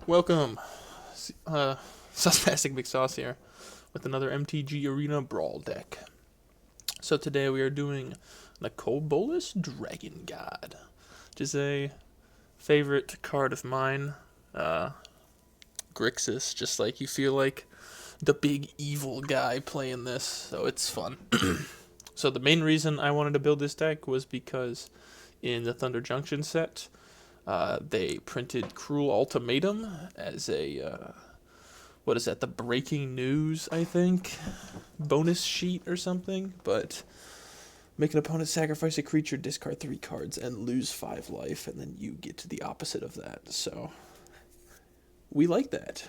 Welcome, Suspastic Big Sauce here with another MTG Arena Brawl deck. So today we are doing Nicol Bolas Dragon God, which is a favorite card of mine. Grixis, just like you feel like the big evil guy playing this, so it's fun. So the main reason I wanted to build this deck was because in the Thunder Junction set, they printed Cruel Ultimatum as a, what is that, the breaking news, I think, bonus sheet or something, but make an opponent sacrifice a creature, discard 3 cards, and lose 5 life, and then you get to the opposite of that, so we like that.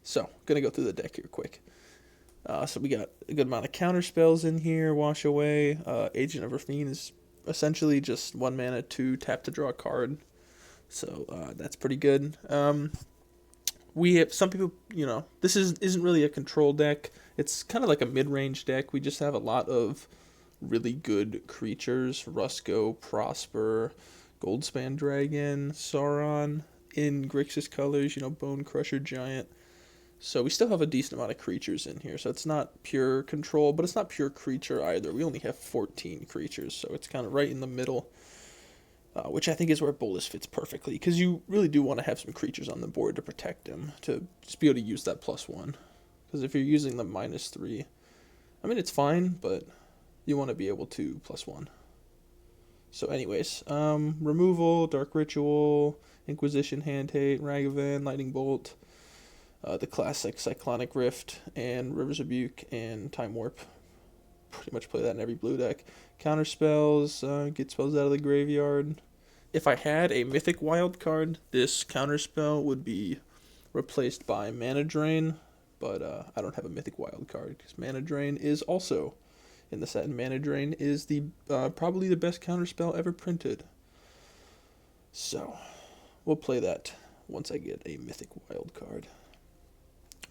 So, gonna go through the deck here quick. So we got a good amount of counter spells in here. Wash Away. Agent of Rafine is essentially just 1 mana, 2 tap to draw a card. So that's pretty good. We have some people, this isn't really a control deck. It's kind of like a mid-range deck. We just have a lot of really good creatures. Rusko, Prosper, Goldspan Dragon, Sauron in Grixis colors, Bone Crusher Giant. So we still have a decent amount of creatures in here. So it's not pure control, but it's not pure creature either. We only have 14 creatures, so it's kind of right in the middle, which I think is where Bolas fits perfectly, because you really do want to have some creatures on the board to protect him, to just be able to use that +1. Because if you're using the -3, I mean, it's fine, but you want to be able to +1. So anyways, removal, Dark Ritual, Inquisition, Hand Hate, Ragavan, Lightning Bolt, the classic Cyclonic Rift, and River's Rebuke, and Time Warp. Pretty much play that in every blue deck. Counter spells, get spells out of the graveyard. If I had a Mythic Wild card, this counter spell would be replaced by Mana Drain, but I don't have a Mythic Wild card, because Mana Drain is also in the set, and Mana Drain is the probably the best counter spell ever printed. So, we'll play that once I get a Mythic Wild card.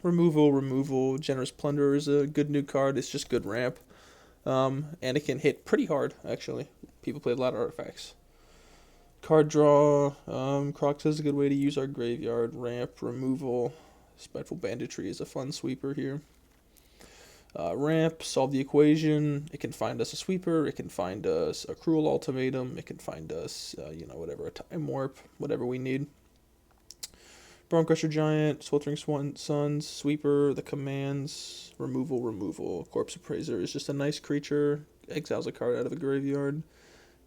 Removal. Generous Plunderer is a good new card. It's just good ramp. And it can hit pretty hard, actually. People play a lot of artifacts. Card draw. Crocs is a good way to use our graveyard. Ramp, removal. Spiteful Banditry is a fun sweeper here. Ramp, solve the equation. It can find us a sweeper. It can find us a Cruel Ultimatum. It can find us, whatever, a Time Warp, whatever we need. Bone Crusher Giant, Sweltering Suns, Sweeper, the commands, removal. Corpse Appraiser is just a nice creature, exiles a card out of a graveyard,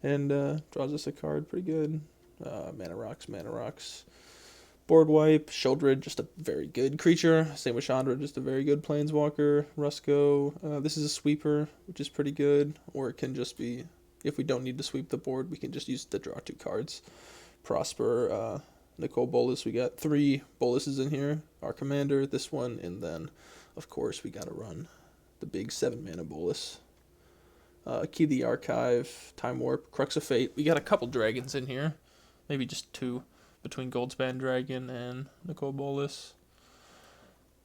and draws us a card pretty good. Mana Rocks. Board Wipe, Sheoldred, just a very good creature. Same with Chandra, just a very good Planeswalker. Rusko, this is a sweeper, which is pretty good, or it can just be, if we don't need to sweep the board, we can just use it to draw 2 cards. Prosper, Nicol Bolas, we got 3 Bolases in here. Our commander, this one, and then, of course, we gotta run the big 7 mana Bolas. Key the Archive, Time Warp, Crux of Fate. We got a couple dragons in here, maybe just 2 between Goldspan Dragon and Nicol Bolas.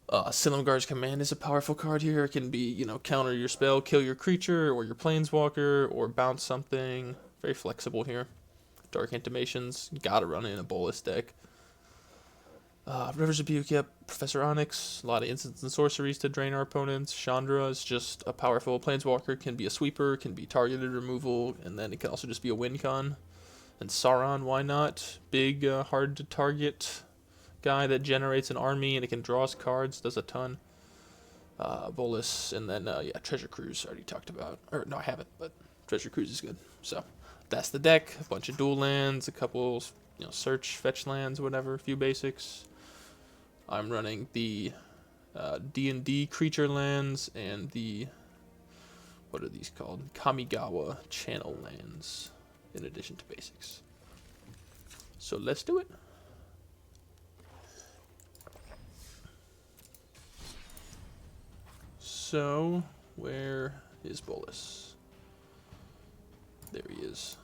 Silumgar's Command is a powerful card here. It can be, counter your spell, kill your creature, or your Planeswalker, or bounce something. Very flexible here. Dark Intimations, gotta run in a Bolas deck. River's Rebuke, yep. Professor Onyx, a lot of instants and sorceries to drain our opponents. Chandra is just a powerful Planeswalker, can be a sweeper, can be targeted removal, and then it can also just be a win con. And Sauron, why not? Big, hard to target guy that generates an army and it can draw us cards, does a ton. Bolas, and then, Treasure Cruise, already talked about. Or, no, I haven't, but Treasure Cruise is good, so. That's the deck. A bunch of dual lands, a couple, search, fetch lands, whatever, a few basics. I'm running the D&D creature lands and the, what are these called? Kamigawa channel lands, in addition to basics. So let's do it. So, where is Bolas? There he is.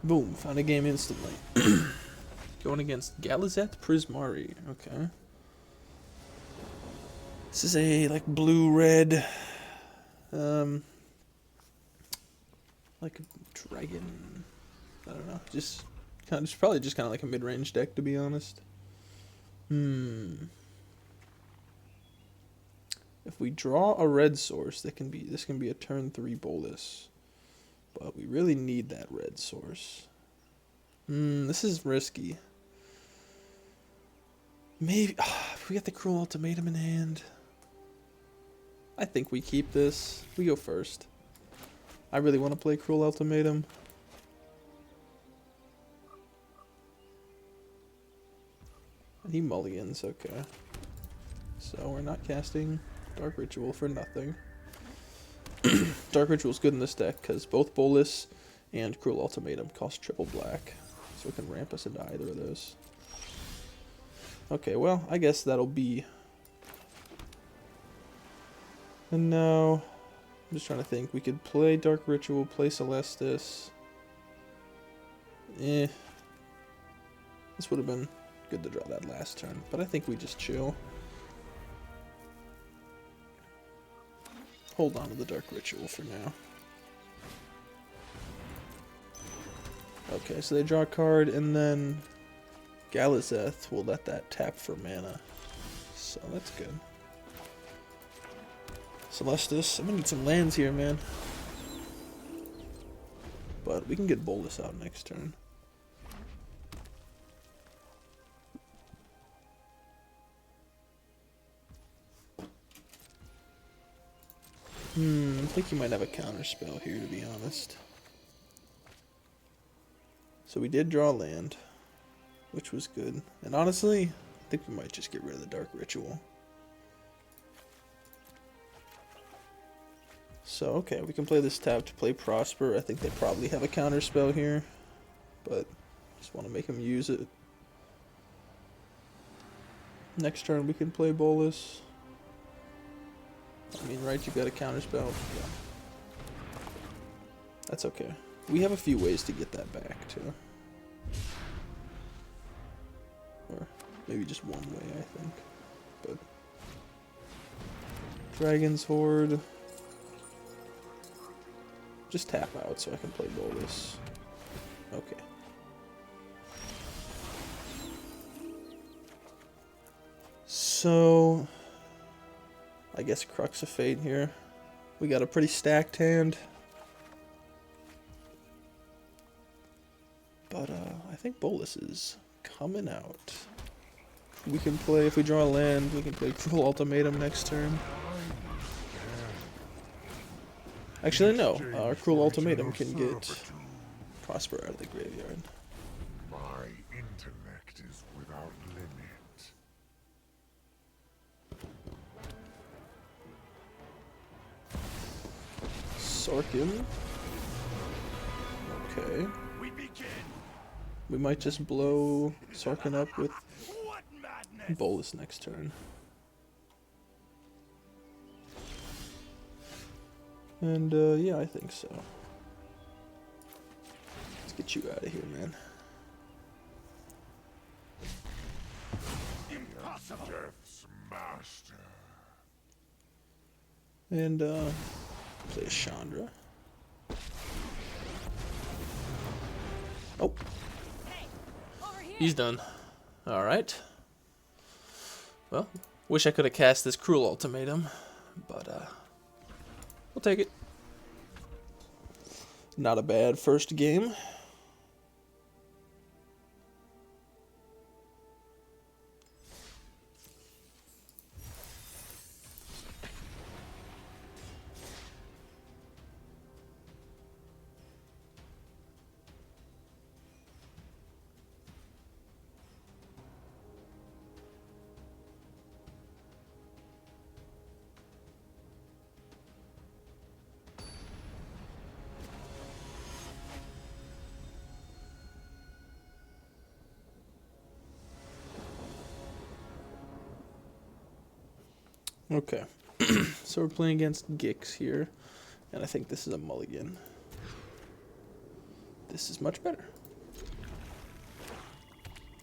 Boom, found a game instantly. Going against Galazeth Prismari. Okay. This is a, blue-red Like a dragon. I don't know. Just probably just kind of like a mid-range deck, to be honest. If we draw a red source, this can be a turn 3 Bolas. But we really need that red source. This is risky. Maybe if we got the Cruel Ultimatum in hand. I think we keep this. We go first. I really want to play Cruel Ultimatum. And he mulligans, okay. So we're not casting Dark Ritual for nothing. Dark Ritual's good in this deck because both Bolas and Cruel Ultimatum cost triple black. So it can ramp us into either of those. Okay, well, I guess that'll be... And now, I'm just trying to think. We could play Dark Ritual, play Celestis. This would have been good to draw that last turn, but I think we just chill. Hold on to the Dark Ritual for now. Okay, so they draw a card, and then Galazeth will let that tap for mana. So that's good. Celestis, I'm gonna need some lands here, man. But we can get Bolas out next turn. I think you might have a counter spell here, to be honest. So we did draw land, which was good. And honestly, I think we might just get rid of the Dark Ritual. So, okay, we can play this tap to play Prosper. I think they probably have a counter spell here, but just want to make them use it. Next turn we can play Bolas. I mean, right, you've got a counter spell. Yeah. That's okay. We have a few ways to get that back, too. Or maybe just one way, I think. But Dragon's Horde. Just tap out so I can play Bolas. Okay. So, I guess Crux of Fate here. We got a pretty stacked hand. But I think Bolas is coming out. We can play, if we draw a land, we can play Cruel Ultimatum next turn. Actually, no. Our Cruel Ultimatum can get Prosper out of the graveyard. My intellect is without limit. Sorkin. Okay. We might just blow Sorkin up with Bolas next turn. And, yeah, I think so. Let's get you out of here, man. Impossible. Death's master. And, play a Chandra. Oh. He's done. Alright. Well, wish I could have cast this Cruel Ultimatum, but, we'll take it. Not a bad first game. Okay, so we're playing against Gix here, and I think this is a mulligan. This is much better.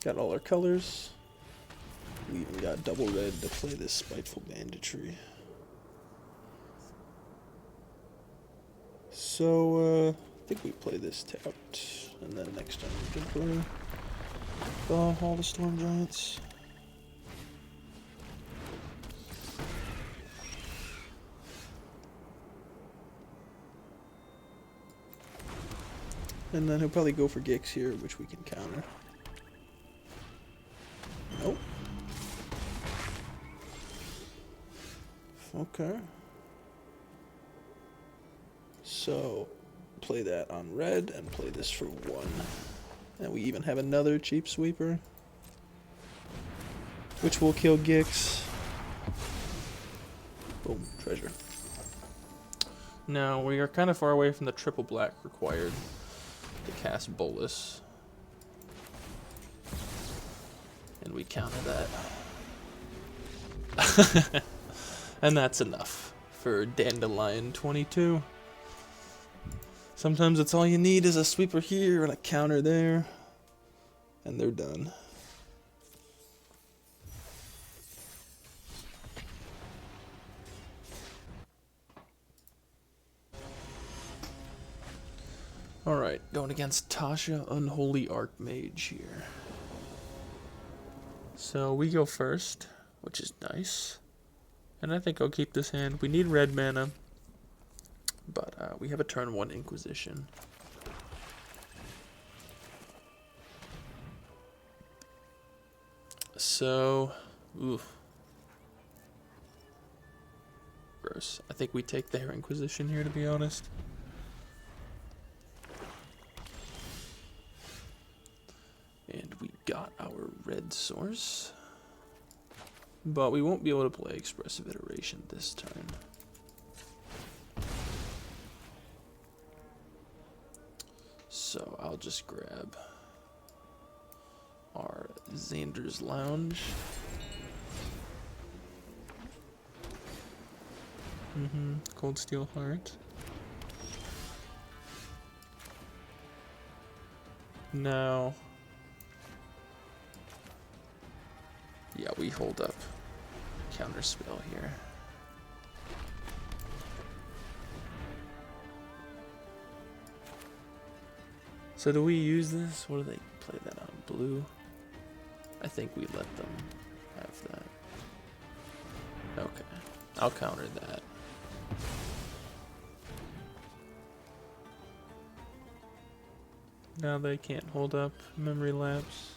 Got all our colors. We even got double red to play this Spiteful Banditry. So, I think we play this tapped, and then next time we can play all the Storm Giants. And then he'll probably go for Gix here, which we can counter. Nope. Okay. So, play that on red and play this for 1. And we even have another cheap sweeper, which will kill Gix. Boom, treasure. Now, we are kind of far away from the triple black required to cast Bolas. And we counter that. And that's enough for Dandelion 22. Sometimes it's all you need is a sweeper here and a counter there. And they're done. Alright, going against Tasha, Unholy Archmage here. So we go first, which is nice. And I think I'll keep this hand. We need red mana, but we have a turn 1 Inquisition. So, oof. Gross. I think we take their Inquisition here, to be honest. And we got our red source. But we won't be able to play Expressive Iteration this turn. So I'll just grab our Xander's Lounge. Cold Steel Heart. Now, yeah, we hold up counter spell here. So do we use this? What do they play that on? Blue? I think we let them have that. Okay, I'll counter that. Now they can't hold up. Memory lapse.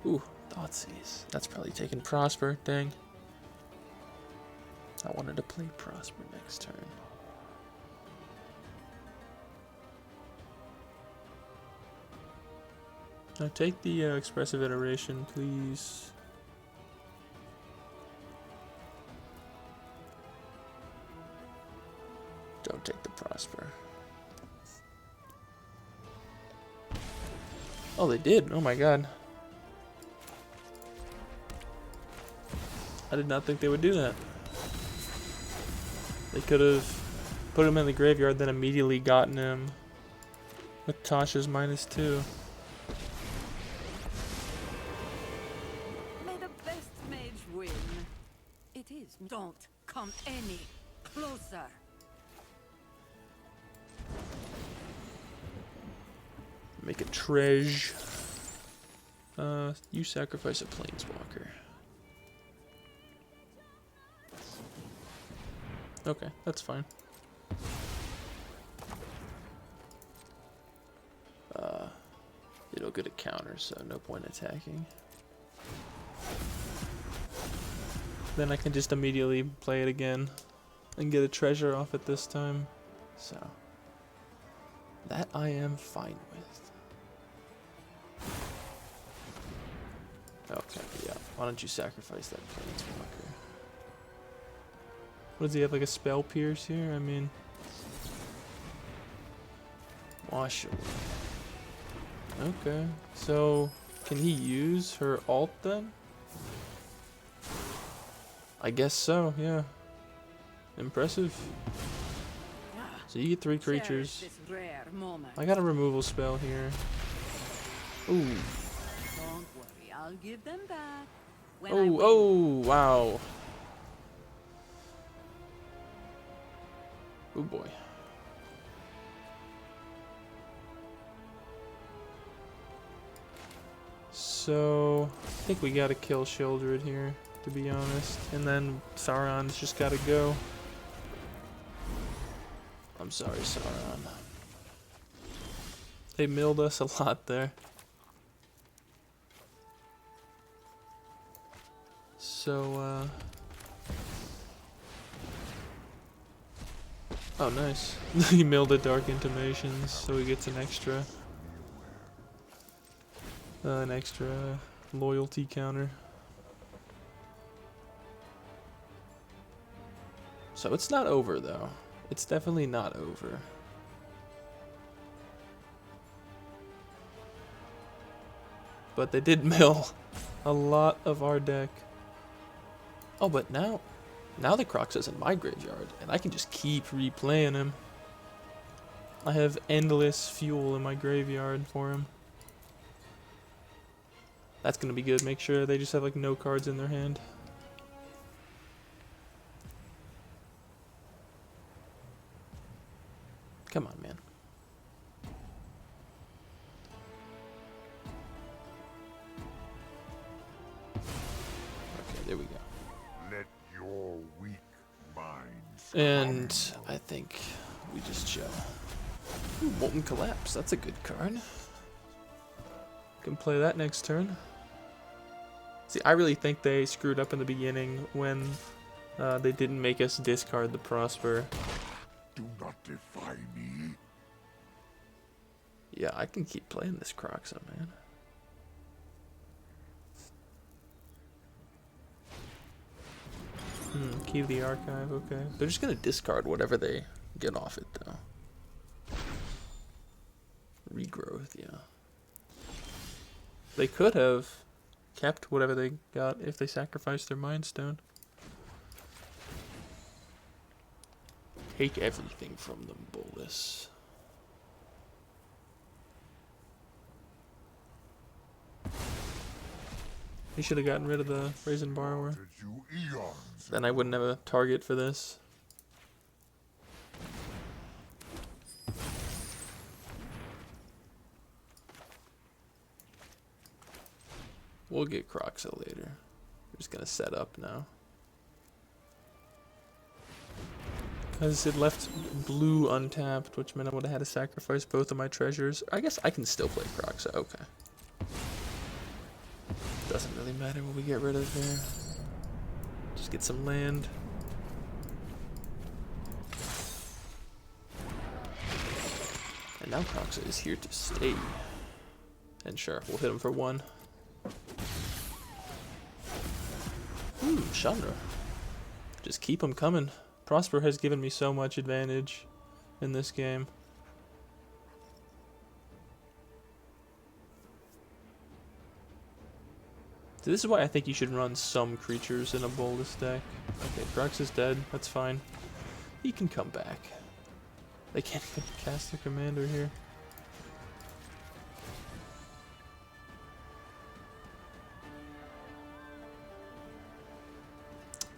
Ooh, Thoughtseize. That's probably taking Prosper. Dang. I wanted to play Prosper next turn. Now take the Expressive Iteration, please. Don't take the Prosper. Oh, they did. Oh my god. I did not think they would do that. They could have put him in the graveyard, then immediately gotten him with Tasha's -2. May the best mage win. It is. Don't come any closer. Make a treasure. You sacrifice a planeswalker. Okay, that's fine. It'll get a counter, so no point attacking. Then I can just immediately play it again and get a treasure off it this time. So that I am fine with. Okay, yeah. Why don't you sacrifice that planeswalker? What does he have, like a spell pierce here? I mean, wash away. Okay, so can he use her alt then? I guess so, yeah. Impressive. So you get 3 creatures. I got a removal spell here. Ooh. Don't worry, I'll give them back. Oh, wow. Oh boy. So I think we gotta kill Shieldred here, to be honest. And then Sauron's just gotta go. I'm sorry, Sauron. They milled us a lot there. So, oh, nice. He milled a Dark Intimations, so he gets an extra loyalty counter. So it's not over, though. It's definitely not over. But they did mill a lot of our deck. Oh, but now the Crocs is in my graveyard, and I can just keep replaying him. I have endless fuel in my graveyard for him. That's gonna be good. Make sure they just have like no cards in their hand. Come on, man. Okay, there we go. Let your weak minds And I think we just chill. Ooh, Molten Collapse. That's a good card. Can play that next turn. See, I really think they screwed up in the beginning when they didn't make us discard the Prosper. do not defy me. Yeah, I can keep playing this Croxa, man. Key to the archive, okay. They're just gonna discard whatever they get off it, though. Regrowth, yeah. They could have kept whatever they got if they sacrificed their Mind Stone. Take everything from them, Bolas. He should have gotten rid of the Brazen Borrower. You eons Then I wouldn't have a target for this. We'll get Croxa later. We're just gonna set up now. Because it left blue untapped, which meant I would have had to sacrifice both of my treasures. I guess I can still play Croxa, okay. Doesn't really matter what we get rid of here. Just get some land. And now Croxa is here to stay. And sure, we'll hit him for 1. Chandra. Just keep him coming. Prosper has given me so much advantage in this game. So this is why I think you should run some creatures in a Bolas deck. Okay, Crox is dead. That's fine. He can come back. They can't even cast their commander here.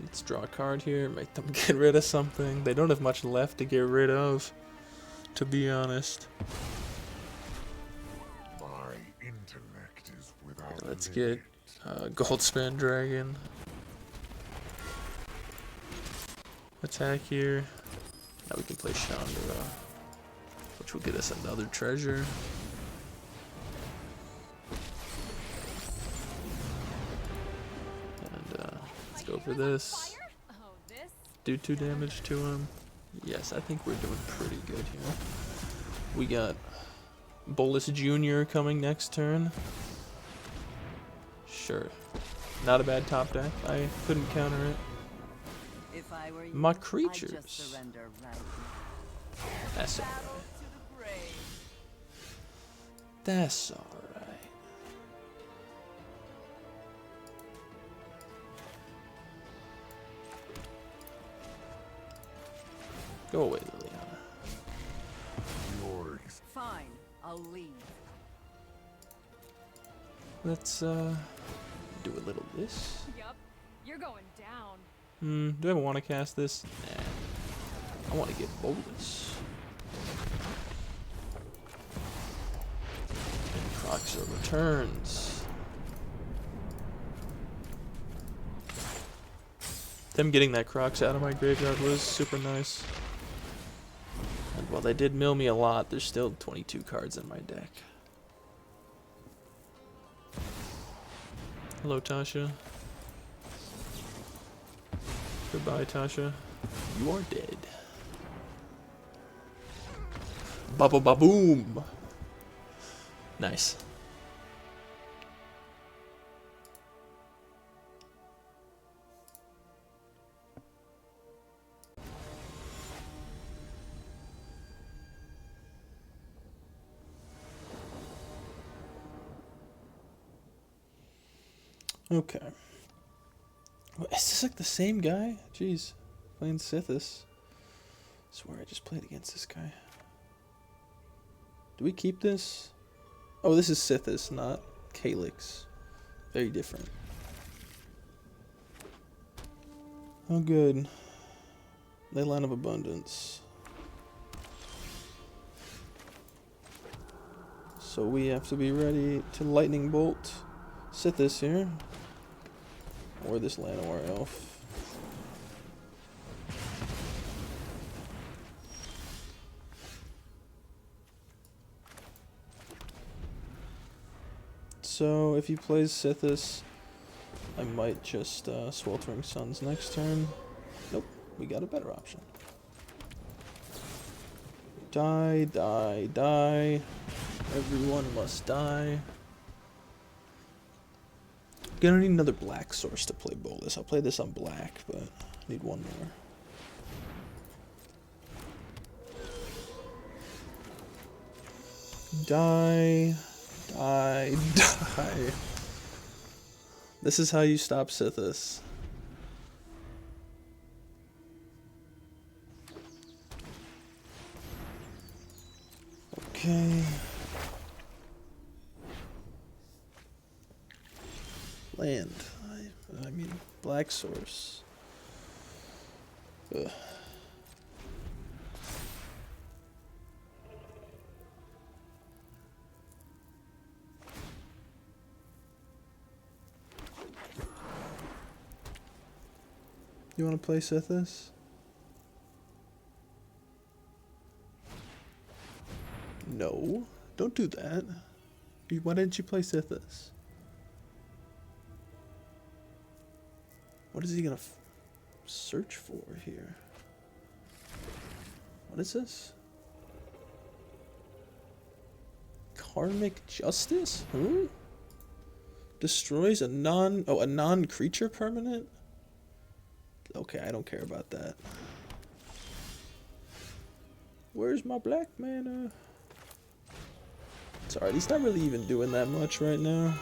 Let's draw a card here, make them get rid of something. They don't have much left to get rid of, to be honest. My intellect is without Okay, let's limit. get Goldspan Dragon. Attack here. Now we can play Chandra, which will get us another treasure. And let's go for this. Do 2 damage to him. Yes, I think we're doing pretty good here. We got Bolas Jr. coming next turn. Sure. Not a bad top deck. I couldn't counter it. If I were you, My I'd creatures. just surrender right now. That's alright. Battle to the grave. That's alright. Go away, Liliana. Your Fine, I'll leave. Let's do a little this. Yup, you're going down. Do I even want to cast this? Nah. I want to get Bolas. And Croxa returns. Them getting that Crocs out of my graveyard was super nice. And while they did mill me a lot, there's still 22 cards in my deck. Hello, Tasha. Goodbye, Tasha. You are dead. Ba-ba-ba-boom! Nice. Okay. Is this like the same guy? Jeez. Playing Sithis. Swear I just played against this guy. Do we keep this? Oh, this is Sithis, not Calyx. Very different. Oh, good. Leyline of Abundance. So we have to be ready to Lightning Bolt Sithis here. Or this Llanowar Elf. So if he plays Sithis, I might just Sweltering Suns next turn. Nope, we got a better option. Die, die, die. Everyone must die. Gonna need another black source to play Bolas. I'll play this on black, but I need one more. Die, die, die. This is how you stop Sithis. Okay. Land. I mean, black source. Ugh. You want to play Sithis? No, don't do that. Why didn't you play Sithis? What is he gonna search for here? What is this? Karmic Justice? Huh? Destroys a non-creature permanent? Okay, I don't care about that. Where's my black mana? It's alright, he's not really even doing that much right now.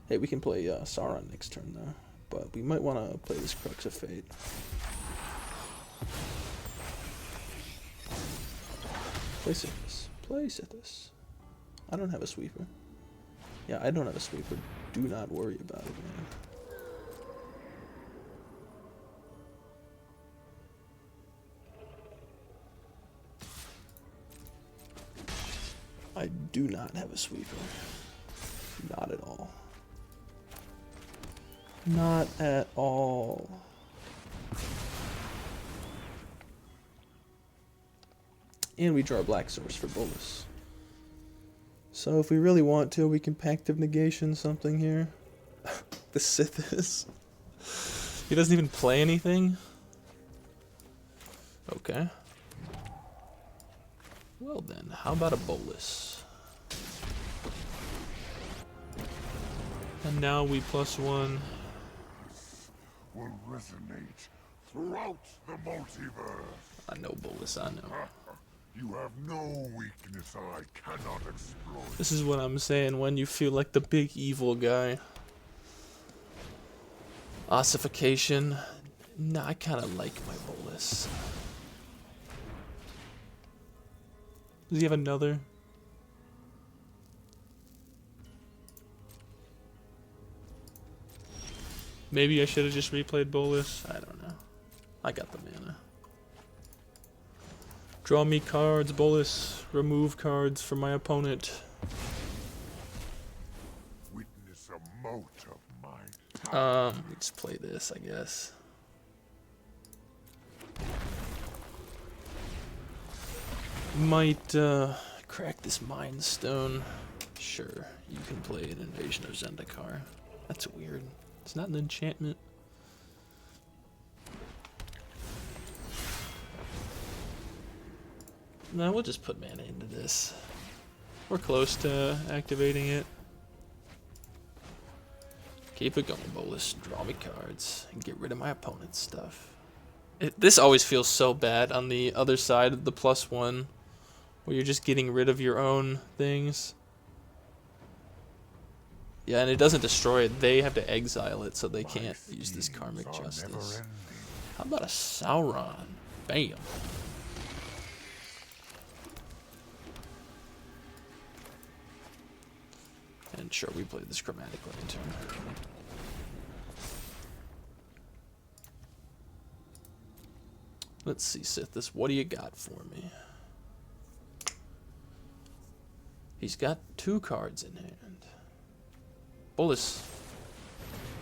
Hey, we can play Sauron next turn though, but we might want to play this Crux of Fate. Play Sithis. Play Sithis. I don't have a sweeper. Yeah, I don't have a sweeper. Do not worry about it, man. I do not have a sweeper. Not at all. Not at all. And we draw a black source for Bolas. So if we really want to, we can Pact of Negation something here. The Sithis. He doesn't even play anything? Okay. Well then, how about a Bolas? And now we +1. Will resonate throughout the multiverse. I know Bolas, I know. You have no weakness I cannot exploit. This is what I'm saying when you feel like the big evil guy. Ossification. Nah, I kind of like my Bolas. Does he have another? Maybe I should have just replayed Bolas. I don't know. I got the mana. Draw me cards, Bolas. Remove cards from my opponent. mote of my Let's play this, I guess. Might crack this Mind Stone. Sure, you can play an Invasion of Zendikar. That's weird. It's not an enchantment. No, we'll just put mana into this. We're close to activating it. Keep it going, Bolas. Draw me cards and get rid of my opponent's stuff. This always feels so bad on the other side of the +1, where you're just getting rid of your own things. Yeah, and it doesn't destroy it. They have to exile it, so they can't use this Karmic Justice. How about a Sauron? Bam. And sure, we played this Chromatic Lantern. Let's see, Sithis, what do you got for me? He's got 2 cards in hand. Bolas.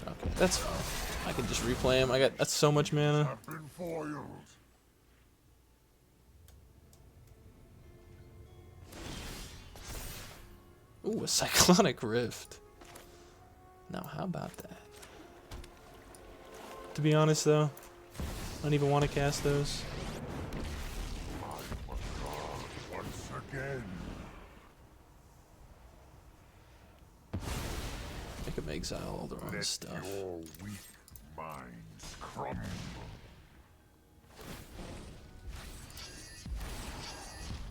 Okay, that's fine. I can just replay him. That's so much mana. have been foiled. Ooh, a Cyclonic Rift. Now, how about that? To be honest, though, I don't even want to cast those. I must guard once again. Make them exile all their own Let stuff. your weak minds crumble.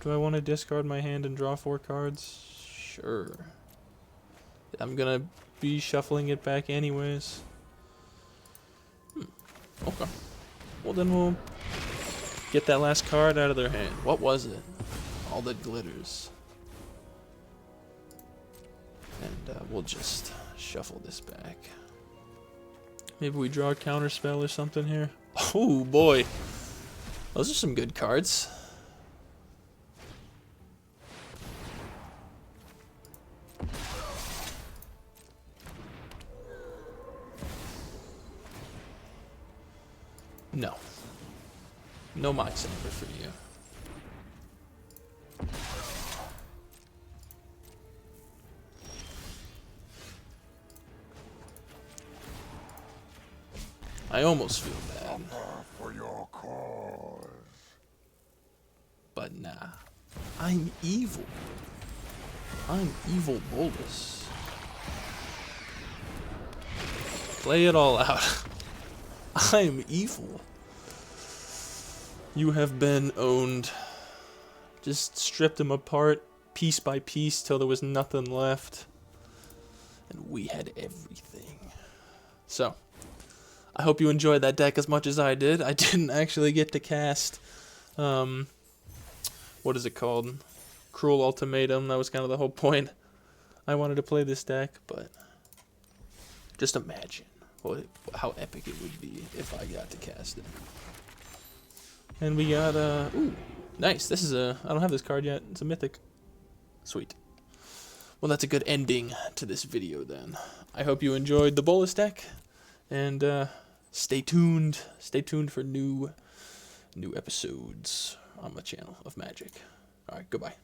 Do I want to discard my hand and draw 4 cards? Sure. I'm gonna be shuffling it back anyways. Okay. Well, then we'll get that last card out of their hand. What was it? All that glitters. And we'll just shuffle this back. Maybe we draw a counter spell or something here. Oh boy. Those are some good cards. No. No Mox Amber for you. I almost feel bad, For your cause. but nah. I'm evil. I'm evil Bolas. Play it all out. I'm evil. You have been owned. Just stripped them apart piece by piece till there was nothing left. And we had everything. So, I hope you enjoyed that deck as much as I did. I didn't actually get to cast, what is it called? Cruel Ultimatum. That was kind of the whole point. I wanted to play this deck, but just imagine how epic it would be if I got to cast it. And we got, ooh, nice. This is I don't have this card yet. It's a mythic. Sweet. Well, that's a good ending to this video then. I hope you enjoyed the Bolas deck, and stay tuned. Stay tuned for new episodes on my channel of Magic. All right, goodbye.